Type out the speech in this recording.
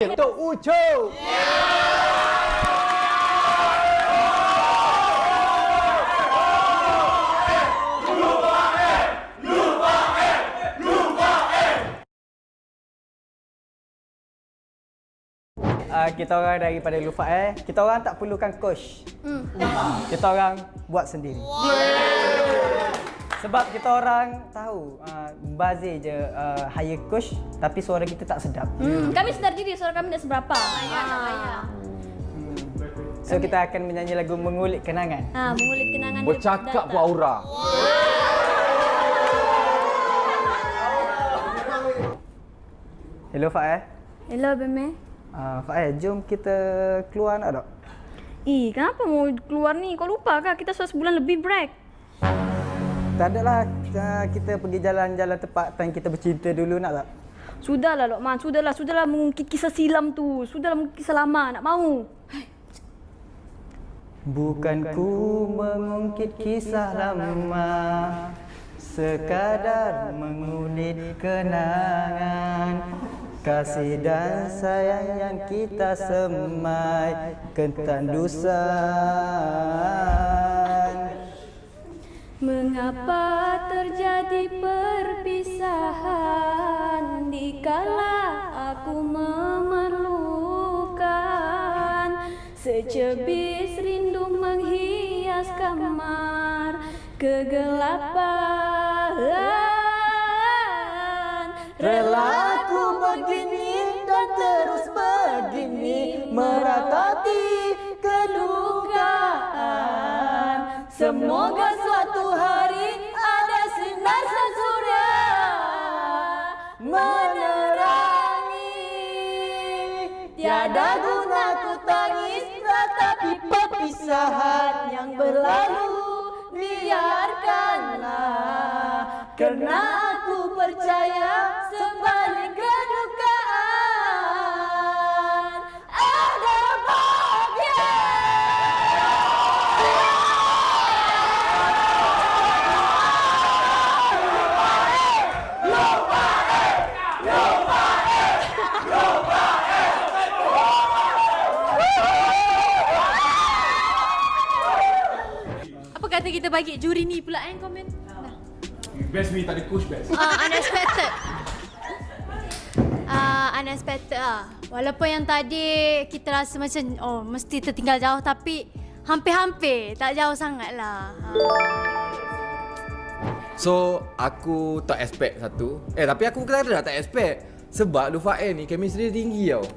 Untuk Ucup. Kita orang daripada Lufa kita orang tak perlukan coach. Kita orang buat sendiri. Sebab kita orang tahu bazir je hire coach tapi suara kita tak sedap. Kami sedar diri suara kami tak seberapa. So kita akan menyanyi lagu Mengulik Kenangan. Mengulik kenangan. Bercakap pun aura. Hello Fa'eh. Hello Beme. Fa'eh, jom kita keluar nak tak? Kenapa mau keluar ni? Kau lupa kah kita sudah sebulan lebih break? Tak adalah, kita pergi jalan-jalan tempat time kita bercinta dulu nak tak? Sudahlah Lokman, sudahlah mengungkit kisah silam tu. Sudahlah mengungkit kisah lama, nak mau. Bukan ku mengungkit kisah lama, sekadar mengulik kenangan. Kasih dan sayang yang kita semai ketandusan. Mengapa terjadi perpisahan dikala aku memerlukan? Secebis rindu menghias kamar kegelapan. Rela ku begini dan terus begini meratati kedukaan. Semoga suatu hari ada sinar sang surya menerangi. Tiada guna ku tangis tetapi perpisahan yang berlalu biarkanlah, karena aku percaya sebalik kedukaan ada bahagia. Apa kata kita bagi juri ni pula komen? Best me tak ada coach best. Unexpected. Unexpected lah. Walaupun yang tadi kita rasa macam mesti tertinggal jauh tapi hampir-hampir tak jauh sangat lah. So, aku tak expect satu. Tapi aku kena tak expect. Sebab Lufa ni chemistry dia tinggi tau.